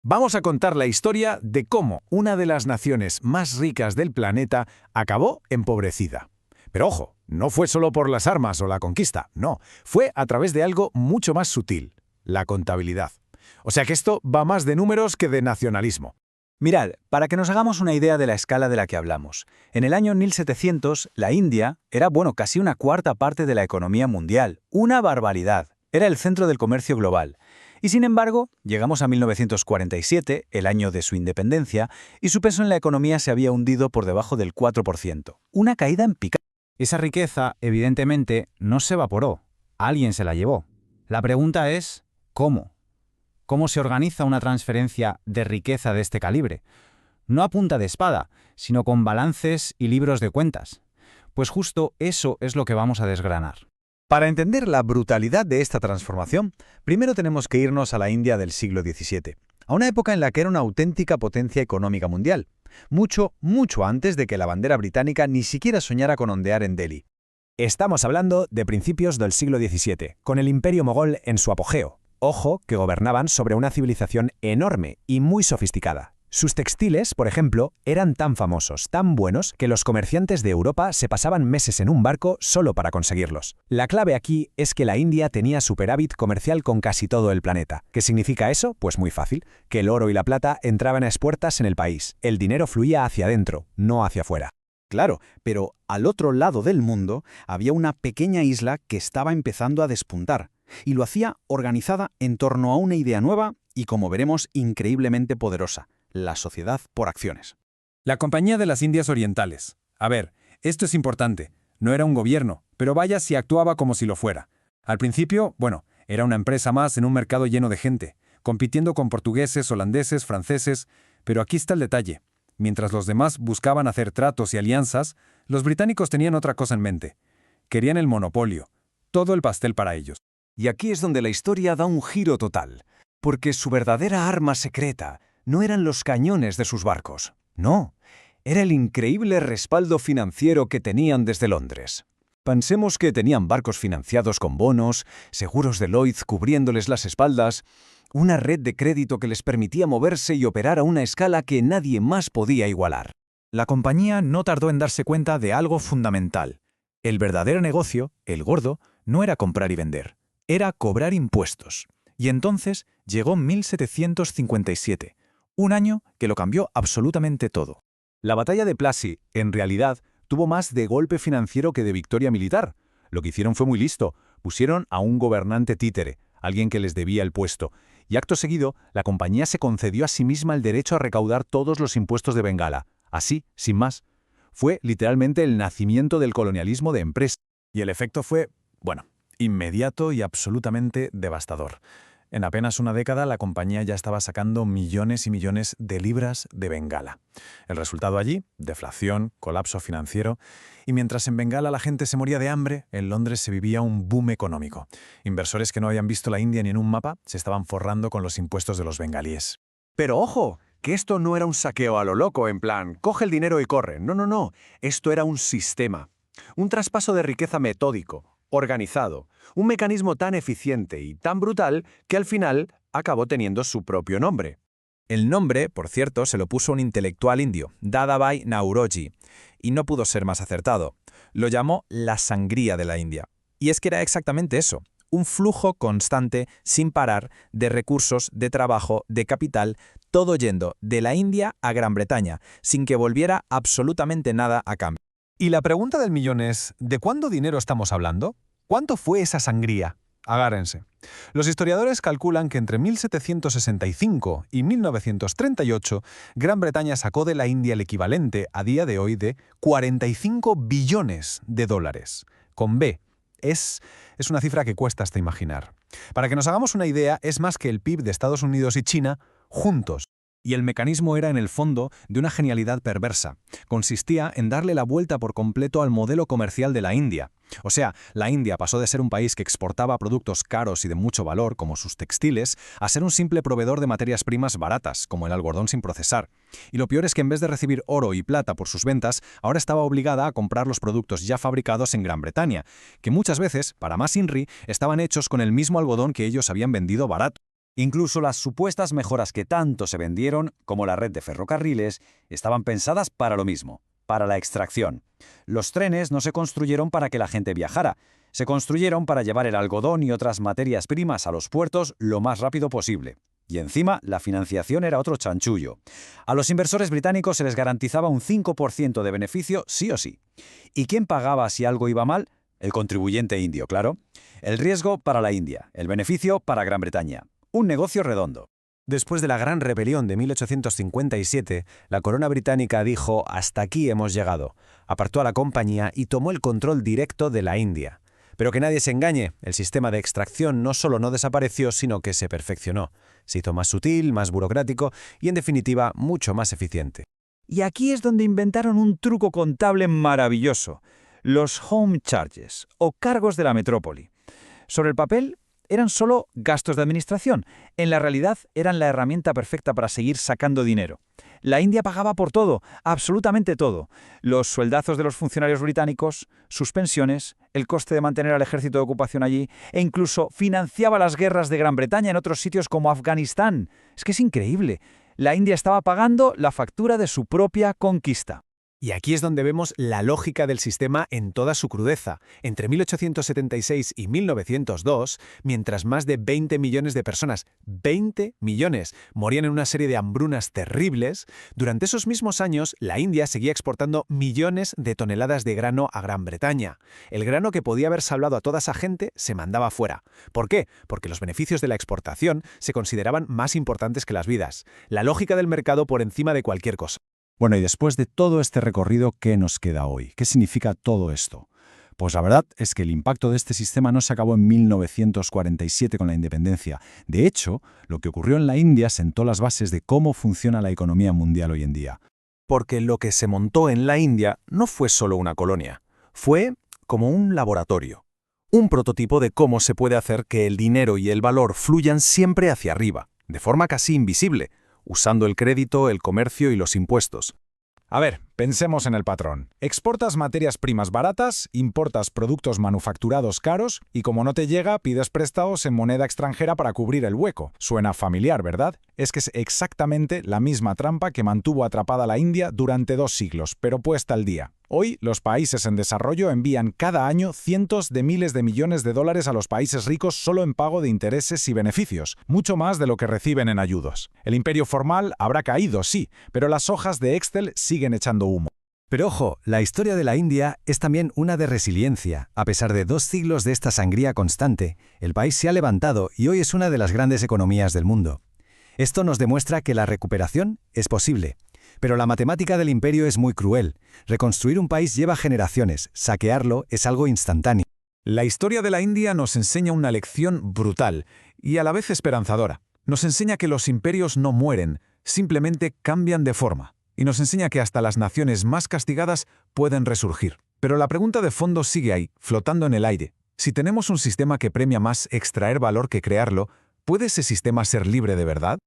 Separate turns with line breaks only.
Vamos a contar la historia de cómo una de las naciones más ricas del planeta acabó empobrecida. Pero ojo, no fue solo por las armas o la conquista, no, fue a través de algo mucho más sutil, la contabilidad. O sea que esto va más de números que de nacionalismo.
Mirad, para que nos hagamos una idea de la escala de la que hablamos, en el año 1700 la India era, casi una cuarta parte de la economía mundial. Una barbaridad. Era el centro del comercio global. Y sin embargo, llegamos a 1947, el año de su independencia, y su peso en la economía se había hundido por debajo del 4%. Una caída en picada.
Esa riqueza, evidentemente, no se evaporó. Alguien se la llevó. La pregunta es, ¿cómo? ¿Cómo se organiza una transferencia de riqueza de este calibre? No a punta de espada, sino con balances y libros de cuentas. Pues justo eso es lo que vamos a desgranar.
Para entender la brutalidad de esta transformación, primero tenemos que irnos a la India del siglo XVII, a una época en la que era una auténtica potencia económica mundial, mucho antes de que la bandera británica ni siquiera soñara con ondear en Delhi.
Estamos hablando de principios del siglo XVII, con el Imperio Mogol en su apogeo. Ojo, que gobernaban sobre una civilización enorme y muy sofisticada. Sus textiles, por ejemplo, eran tan famosos, tan buenos, que los comerciantes de Europa se pasaban meses en un barco solo para conseguirlos. La clave aquí es que la India tenía superávit comercial con casi todo el planeta. ¿Qué significa eso? Pues muy fácil, que el oro y la plata entraban a expuertas en el país. El dinero fluía hacia adentro, no hacia afuera.
Claro, pero al otro lado del mundo había una pequeña isla que estaba empezando a despuntar, y lo hacía organizada en torno a una idea nueva y, como veremos, increíblemente poderosa: la sociedad por acciones.
La Compañía de las Indias Orientales. A ver, esto es importante. No era un gobierno, pero vaya si actuaba como si lo fuera. Al principio, era una empresa más en un mercado lleno de gente, compitiendo con portugueses, holandeses, franceses, pero aquí está el detalle. Mientras los demás buscaban hacer tratos y alianzas, los británicos tenían otra cosa en mente. Querían el monopolio, todo el pastel para ellos.
Y aquí es donde la historia da un giro total, porque su verdadera arma secreta no eran los cañones de sus barcos, no, era el increíble respaldo financiero que tenían desde Londres. Pensemos que tenían barcos financiados con bonos, seguros de Lloyd's cubriéndoles las espaldas, una red de crédito que les permitía moverse y operar a una escala que nadie más podía igualar.
La compañía no tardó en darse cuenta de algo fundamental. El verdadero negocio, el gordo, no era comprar y vender, era cobrar impuestos. Y entonces llegó 1757, un año que lo cambió absolutamente todo.
La batalla de Plassey, en realidad, tuvo más de golpe financiero que de victoria militar. Lo que hicieron fue muy listo. Pusieron a un gobernante títere, alguien que les debía el puesto, y acto seguido, la compañía se concedió a sí misma el derecho a recaudar todos los impuestos de Bengala. Así, sin más. Fue literalmente el nacimiento del colonialismo de empresa.
Y el efecto fue, inmediato y absolutamente devastador. En apenas una década, la compañía ya estaba sacando millones y millones de libras de Bengala. El resultado allí: deflación, colapso financiero. Y mientras en Bengala la gente se moría de hambre, en Londres se vivía un boom económico. Inversores que no habían visto la India ni en un mapa se estaban forrando con los impuestos de los bengalíes.
Pero ojo, que esto no era un saqueo a lo loco, en plan, coge el dinero y corre. No. Esto era un sistema. Un traspaso de riqueza metódico, organizado, un mecanismo tan eficiente y tan brutal que al final acabó teniendo su propio nombre.
El nombre, por cierto, se lo puso un intelectual indio, Dadabhai Naoroji, y no pudo ser más acertado. Lo llamó la sangría de la India. Y es que era exactamente eso, un flujo constante, sin parar, de recursos, de trabajo, de capital, todo yendo de la India a Gran Bretaña, sin que volviera absolutamente nada a cambio.
Y la pregunta del millón es, ¿de cuánto dinero estamos hablando? ¿Cuánto fue esa sangría? Agárrense. Los historiadores calculan que entre 1765 y 1938, Gran Bretaña sacó de la India el equivalente a día de hoy de 45 billones de dólares. Con B. Es una cifra que cuesta hasta imaginar. Para que nos hagamos una idea, es más que el PIB de Estados Unidos y China juntos. Y el mecanismo era en el fondo de una genialidad perversa. Consistía en darle la vuelta por completo al modelo comercial de la India. O sea, la India pasó de ser un país que exportaba productos caros y de mucho valor, como sus textiles, a ser un simple proveedor de materias primas baratas, como el algodón sin procesar. Y lo peor es que en vez de recibir oro y plata por sus ventas, ahora estaba obligada a comprar los productos ya fabricados en Gran Bretaña, que muchas veces, para más INRI, estaban hechos con el mismo algodón que ellos habían vendido barato.
Incluso las supuestas mejoras que tanto se vendieron, como la red de ferrocarriles, estaban pensadas para lo mismo, para la extracción. Los trenes no se construyeron para que la gente viajara, se construyeron para llevar el algodón y otras materias primas a los puertos lo más rápido posible. Y encima, la financiación era otro chanchullo. A los inversores británicos se les garantizaba un 5% de beneficio sí o sí. ¿Y quién pagaba si algo iba mal? El contribuyente indio, claro. El riesgo para la India, el beneficio para Gran Bretaña. Un negocio redondo.
Después de la Gran Rebelión de 1857, la corona británica dijo «hasta aquí hemos llegado», apartó a la compañía y tomó el control directo de la India. Pero que nadie se engañe, el sistema de extracción no solo no desapareció, sino que se perfeccionó. Se hizo más sutil, más burocrático y, en definitiva, mucho más eficiente.
Y aquí es donde inventaron un truco contable maravilloso, los home charges, o cargos de la metrópoli. Sobre el papel, eran solo gastos de administración. En la realidad, eran la herramienta perfecta para seguir sacando dinero. La India pagaba por todo, absolutamente todo. Los sueldazos de los funcionarios británicos, sus pensiones, el coste de mantener al ejército de ocupación allí, e incluso financiaba las guerras de Gran Bretaña en otros sitios como Afganistán. Es que es increíble. La India estaba pagando la factura de su propia conquista.
Y aquí es donde vemos la lógica del sistema en toda su crudeza. Entre 1876 y 1902, mientras más de 20 millones de personas, 20 millones, morían en una serie de hambrunas terribles, durante esos mismos años la India seguía exportando millones de toneladas de grano a Gran Bretaña. El grano que podía haber salvado a toda esa gente se mandaba fuera. ¿Por qué? Porque los beneficios de la exportación se consideraban más importantes que las vidas. La lógica del mercado por encima de cualquier cosa.
Bueno, y después de todo este recorrido, ¿qué nos queda hoy? ¿Qué significa todo esto? Pues la verdad es que el impacto de este sistema no se acabó en 1947 con la independencia. De hecho, lo que ocurrió en la India sentó las bases de cómo funciona la economía mundial hoy en día.
Porque lo que se montó en la India no fue solo una colonia, fue como un laboratorio. Un prototipo de cómo se puede hacer que el dinero y el valor fluyan siempre hacia arriba, de forma casi invisible, usando el crédito, el comercio y los impuestos.
A ver, pensemos en el patrón. Exportas materias primas baratas, importas productos manufacturados caros y como no te llega, pides préstamos en moneda extranjera para cubrir el hueco. Suena familiar, ¿verdad? Es que es exactamente la misma trampa que mantuvo atrapada a la India durante 2 siglos, pero puesta al día. Hoy, los países en desarrollo envían cada año cientos de miles de millones de dólares a los países ricos solo en pago de intereses y beneficios, mucho más de lo que reciben en ayudos. El imperio formal habrá caído, sí, pero las hojas de Excel siguen echando humo.
Pero ojo, la historia de la India es también una de resiliencia. A pesar de 2 siglos de esta sangría constante, el país se ha levantado y hoy es una de las grandes economías del mundo. Esto nos demuestra que la recuperación es posible. Pero la matemática del imperio es muy cruel. Reconstruir un país lleva generaciones, saquearlo es algo instantáneo.
La historia de la India nos enseña una lección brutal y a la vez esperanzadora. Nos enseña que los imperios no mueren, simplemente cambian de forma. Y nos enseña que hasta las naciones más castigadas pueden resurgir. Pero la pregunta de fondo sigue ahí, flotando en el aire. Si tenemos un sistema que premia más extraer valor que crearlo, ¿puede ese sistema ser libre de verdad?